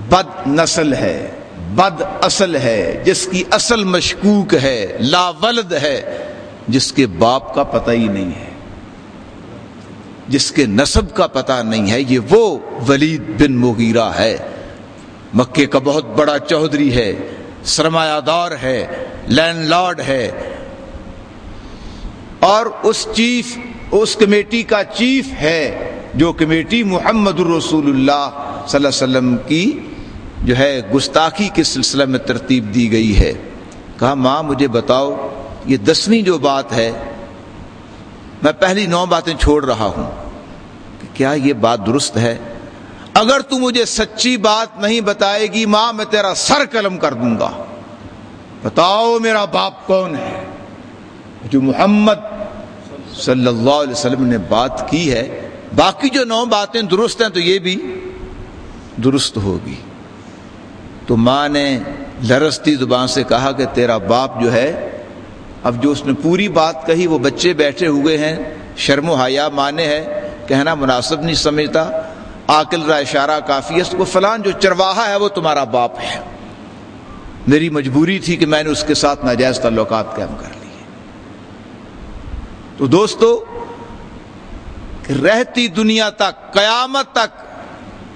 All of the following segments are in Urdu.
بد نسل ہے، بد اصل ہے، جس کی اصل مشکوک ہے، لا ولد ہے، جس کے باپ کا پتہ ہی نہیں ہے، جس کے نسب کا پتہ نہیں ہے، یہ وہ ولید بن مغیرہ ہے۔ مکے کا بہت بڑا چودھری ہے، سرمایہ دار ہے، لینڈ لارڈ ہے، اور اس کمیٹی کا چیف ہے، جو کمیٹی محمد الرسول اللہ صلی اللہ علیہ وسلم کی جو ہے گستاخی کے سلسلے میں ترتیب دی گئی ہے۔ کہا ماں مجھے بتاؤ یہ 10ویں جو بات ہے، میں پہلی 9 باتیں چھوڑ رہا ہوں، کہ کیا یہ بات درست ہے؟ اگر تو مجھے سچی بات نہیں بتائے گی ماں میں تیرا سر قلم کر دوں گا۔ بتاؤ میرا باپ کون ہے؟ جو محمد صلی اللہ علیہ وسلم نے بات کی ہے، باقی جو 9 باتیں درست ہیں تو یہ بھی درست ہوگی۔ تو ماں نے لرزتی زبان سے کہا کہ تیرا باپ جو ہے، اب جو اس نے پوری بات کہی وہ بچے بیٹھے ہوئے ہیں، شرم و حیا مانے ہے، کہنا مناسب نہیں سمجھتا، عاقل را اشارہ کافی ہے، اس کو فلان جو چرواہا ہے وہ تمہارا باپ ہے، میری مجبوری تھی کہ میں نے اس کے ساتھ ناجائز تعلقات قائم کر لیے۔ تو دوستو رہتی دنیا تک، قیامت تک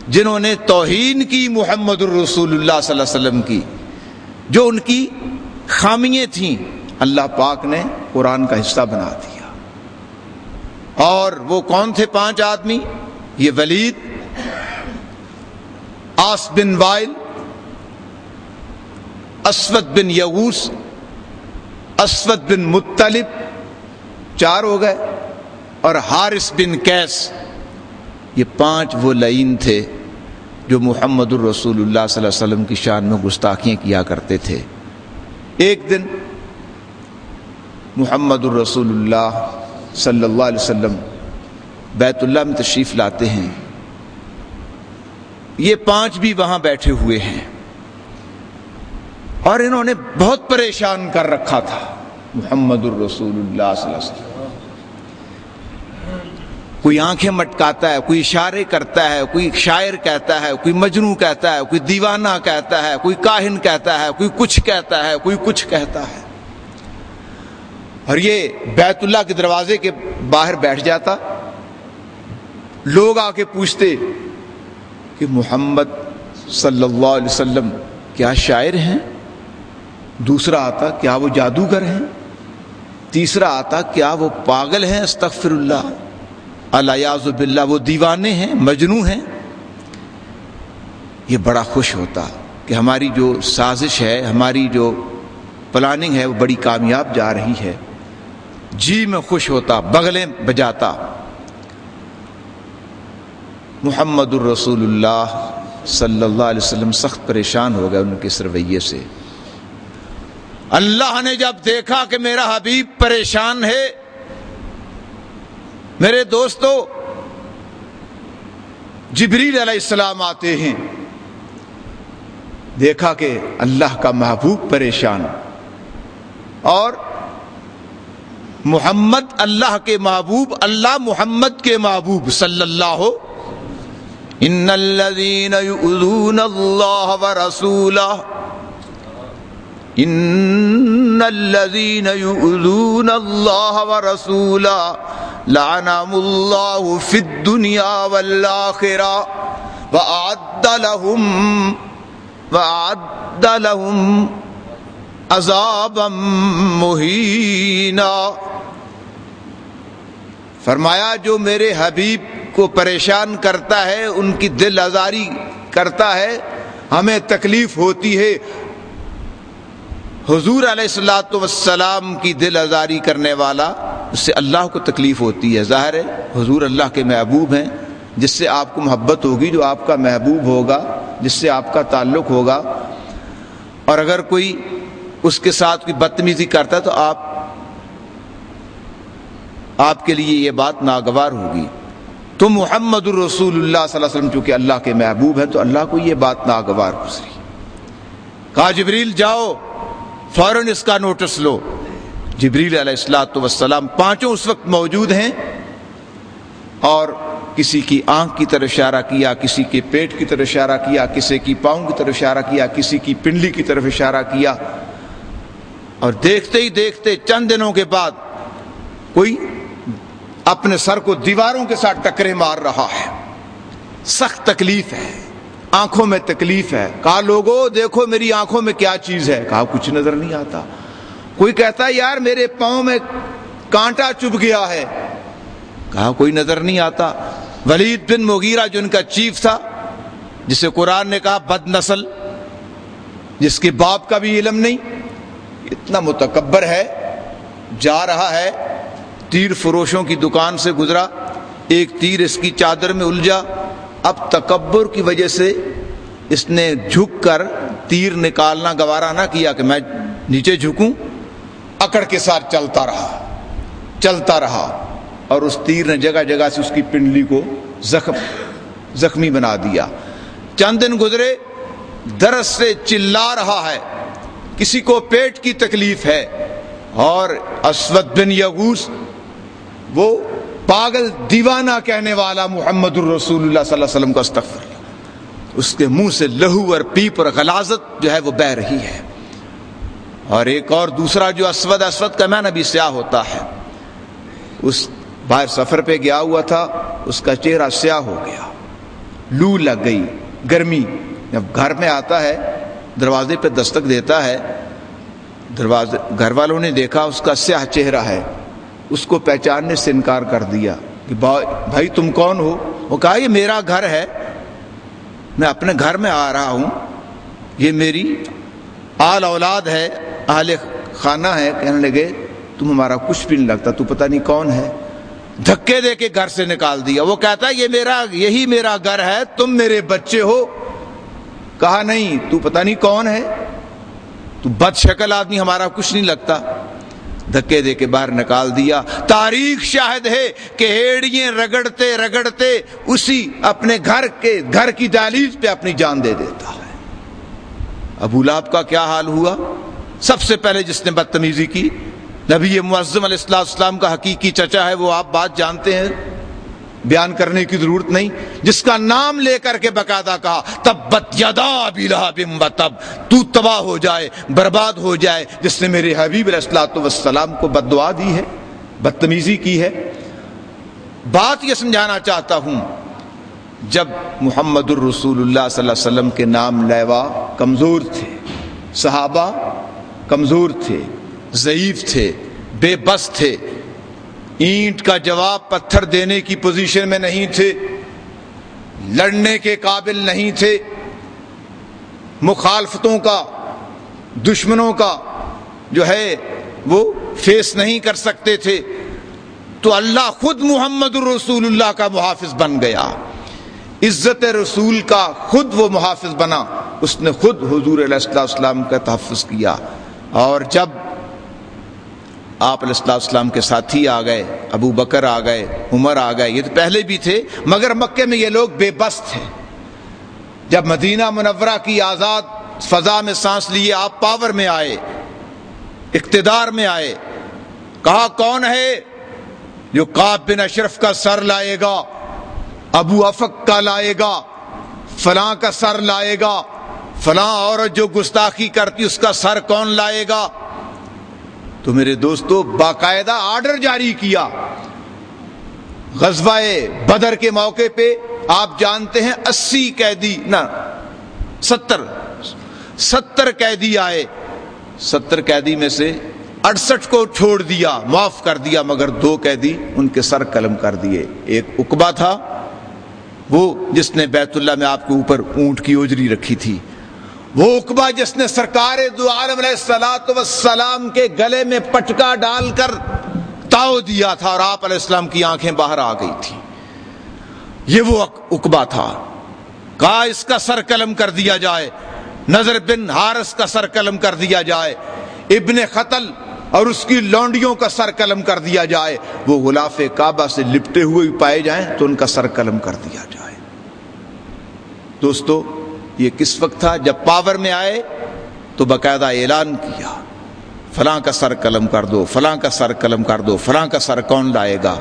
جنہوں نے توہین کی محمد الرسول اللہ صلی اللہ علیہ وسلم کی، جو ان کی خامیاں تھیں، اللہ پاک نے قرآن کا حصہ بنا دیا۔ اور وہ کون تھے 5 آدمی؟ یہ ولید، آس بن وائل، اسود بن یغوس، اسود بن مطلب، 4 ہو گئے، اور حارث بن قیس۔ یہ 5 وہ لعین تھے جو محمد الرسول اللہ صلی اللہ علیہ وسلم کی شان میں گستاخیاں کیا کرتے تھے۔ ایک دن محمد الرسول اللہ صلی اللہ علیہ وسلم بیت اللہ میں تشریف لاتے ہیں، یہ 5 بھی وہاں بیٹھے ہوئے ہیں، اور انہوں نے بہت پریشان کر رکھا تھا محمد الرسول اللہ صلی اللہ علیہ وسلم۔ کوئی آنکھیں مٹکاتا ہے، کوئی اشارے کرتا ہے، کوئی شاعر کہتا ہے، کوئی مجنوں کہتا ہے، کوئی دیوانہ کہتا ہے، کوئی کاہن کہتا ہے، کوئی کچھ کہتا ہے، کوئی کچھ کہتا ہے، اور یہ بیت اللہ کے دروازے کے باہر بیٹھ جاتا۔ لوگ آ کے پوچھتے کہ محمد صلی اللہ علیہ وسلم کیا شاعر ہیں؟ دوسرا آتا کیا وہ جادوگر ہیں؟ تیسرا آتا کیا وہ پاگل ہیں؟ استغفر اللہ، الیاذ باللہ، وہ دیوانے ہیں، مجنوں ہیں؟ یہ بڑا خوش ہوتا کہ ہماری جو سازش ہے، ہماری جو پلاننگ ہے وہ بڑی کامیاب جا رہی ہے، جی میں خوش ہوتا، بغلیں بجاتا۔ محمد الرسول اللہ صلی اللہ علیہ وسلم سخت پریشان ہو گئے ان کے اس رویے سے۔ اللہ نے جب دیکھا کہ میرا حبیب پریشان ہے، میرے دوستو جبریل علیہ السلام آتے ہیں، دیکھا کہ اللہ کا محبوب پریشان، اور محمد اللہ کے محبوب، اللہ محمد کے محبوب صلی اللہ ان الذین یؤذون اللہ ورسولہ، ان الذین یؤذون اللہ ورسولہ لعنهم اللہ فی الدنیا والآخرہ وأعد لهم عذابا مہینا۔ فرمایا جو میرے حبیب کو پریشان کرتا ہے، ان کی دل آزاری کرتا ہے، ہمیں تکلیف ہوتی ہے۔ حضور علیہ الصلوۃ والسلام کی دل آزاری کرنے والا، اس سے اللہ کو تکلیف ہوتی ہے۔ ظاہر ہے حضور اللہ کے محبوب ہیں، جس سے آپ کو محبت ہوگی، جو آپ کا محبوب ہوگا، جس سے آپ کا تعلق ہوگا، اور اگر کوئی اس کے ساتھ کوئی بدتمیزی کرتا ہے تو آپ کے لیے یہ بات ناگوار ہوگی۔ تو محمد الرسول اللہ صلی اللہ علیہ وسلم چونکہ اللہ کے محبوب ہیں تو اللہ کو یہ بات ناگوار گزری۔ کہا جبریل جاؤ فوراً اس کا نوٹس لو۔ جبریل علیہ الصلوۃ والسلام 5 اس وقت موجود ہیں، اور کسی کی آنکھ کی طرف اشارہ کیا، کسی کے پیٹ کی طرف اشارہ کیا، کسی کی پاؤں کی طرف اشارہ کیا، کسی کی پنڈلی کی طرف اشارہ کیا، اور دیکھتے ہی دیکھتے چند دنوں کے بعد کوئی اپنے سر کو دیواروں کے ساتھ ٹکرے مار رہا ہے۔ سخت تکلیف ہے، آنکھوں میں تکلیف ہے۔ کہا لوگوں دیکھو میری آنکھوں میں کیا چیز ہے؟ کہا کچھ نظر نہیں آتا۔ کوئی کہتا ہے یار میرے پاؤں میں کانٹا چبھ گیا ہے، کہا کوئی نظر نہیں آتا۔ ولید بن مغیرہ جو ان کا چیف تھا، جسے قرآن نے کہا بد نسل، جس کے باپ کا بھی علم نہیں، اتنا متکبر ہے، جا رہا ہے تیر فروشوں کی دکان سے گزرا، ایک تیر اس کی چادر میں الجھا، اب تکبر کی وجہ سے اس نے جھک کر تیر نکالنا گوارا نہ کیا کہ میں نیچے جھکوں، اکڑ کے ساتھ چلتا رہا اور اس تیر نے جگہ جگہ سے اس کی پنڈلی کو زخمی بنا دیا۔ چند دن گزرے، درد سے چلا رہا ہے، کسی کو پیٹ کی تکلیف ہے، اور اسود بن یغوث وہ پاگل دیوانہ کہنے والا محمد الرسول اللہ صلی اللہ علیہ وسلم کا استغفر اللہ، اس کے منہ سے لہو اور پیپ اور غلاظت جو ہے وہ بہہ رہی ہے۔ اور ایک اور دوسرا جو اسود کا معنی بھی سیاہ ہوتا ہے، اس باہر سفر پہ گیا ہوا تھا، اس کا چہرہ سیاہ ہو گیا، لو لگ گئی، گرمی، جب گھر میں آتا ہے دروازے پہ دستک دیتا ہے، گھر والوں نے دیکھا اس کا سیاہ چہرہ ہے، اس کو پہچاننے سے انکار کر دیا کہ بھائی تم کون ہو؟ وہ کہا یہ میرا گھر ہے، میں اپنے گھر میں آ رہا ہوں، یہ میری آل اولاد ہے، اہل خانہ ہے۔ کہنے لگے تم ہمارا کچھ بھی نہیں لگتا، تو پتہ نہیں کون ہے، دھکے دے کے گھر سے نکال دیا۔ وہ کہتا ہے یہی میرا گھر ہے، تم میرے بچے ہو۔ کہا نہیں، تو پتہ نہیں کون ہے، تو بد شکل آدمی، ہمارا کچھ نہیں لگتا، دھکے دے کے باہر نکال دیا۔ تاریخ شاہد ہے کہ ہیڑیاں رگڑتے اسی اپنے گھر کی دہلیز پہ اپنی جان دے دیتا ہے۔ ابو لہب کا کیا حال ہوا؟ سب سے پہلے جس نے بدتمیزی کی، نبی معظم علیہ السلام کا حقیقی چچا ہے، وہ آپ بات جانتے ہیں، بیان کرنے کی ضرورت نہیں، جس کا نام لے کر کے باقاعدہ کہا تبت یدا ابی لہب وتب، تو تباہ ہو جائے، برباد ہو جائے، جس نے میرے حبیب علیہ السلام کو بد دعا دی ہے، بدتمیزی کی ہے۔ بات یہ سمجھانا چاہتا ہوں، جب محمد الرسول اللہ صلی اللہ علیہ وسلم کے نام لیوا کمزور تھے، صحابہ کمزور تھے، ضعیف تھے، بے بس تھے، اینٹ کا جواب پتھر دینے کی پوزیشن میں نہیں تھے، لڑنے کے قابل نہیں تھے، مخالفتوں کا، دشمنوں کا جو ہے وہ فیس نہیں کر سکتے تھے، تو اللہ خود محمد الرسول اللہ کا محافظ بن گیا، عزت رسول کا خود وہ محافظ بنا، اس نے خود حضور علیہ السلام کا تحفظ کیا۔ اور جب آپ علیہ السلام کے ساتھی آ گئے، ابو بکر آ گئے، عمر آ گئے، یہ تو پہلے بھی تھے، مگر مکے میں یہ لوگ بے بس تھے۔ جب مدینہ منورہ کی آزاد فضا میں سانس لیے، آپ پاور میں آئے، اقتدار میں آئے، کہا کون ہے جو کعب بن اشرف کا سر لائے گا، ابو افق کا لائے گا، فلاں کا سر لائے گا، فلاں عورت جو گستاخی کرتی اس کا سر کون لائے گا؟ تو میرے دوستو باقاعدہ آرڈر جاری کیا۔ غزوہ بدر کے موقع پہ آپ جانتے ہیں 80 قیدی، نہ 70 قیدی آئے، 70 قیدی میں سے 68 کو چھوڑ دیا، معاف کر دیا، مگر 2 قیدی ان کے سر قلم کر دیے۔ ایک عقبہ تھا، وہ جس نے بیت اللہ میں آپ کے اوپر اونٹ کی اوجری رکھی تھی، وہ عقبہ جس نے سرکار دو عالم علیہ السلام کے گلے میں پٹکا ڈال کر تاؤ دیا تھا اور آپ علیہ السلام کی آنکھیں باہر آ گئی تھی، یہ وہ عقبہ تھا۔ کہا اس کا سر قلم کر دیا جائے، نضر بن حارث کا سر قلم کر دیا جائے، ابن قتل اور اس کی لونڈیوں کا سر قلم کر دیا جائے، وہ غلاف کعبہ سے لپٹے ہوئے پائے جائیں تو ان کا سر قلم کر دیا جائے۔ دوستو یہ کس وقت تھا؟ جب پاور میں آئے تو باقاعدہ اعلان کیا فلاں کا سر قلم کر دو، فلاں کا سر قلم کر دو، فلاں کا سر کون لائے گا۔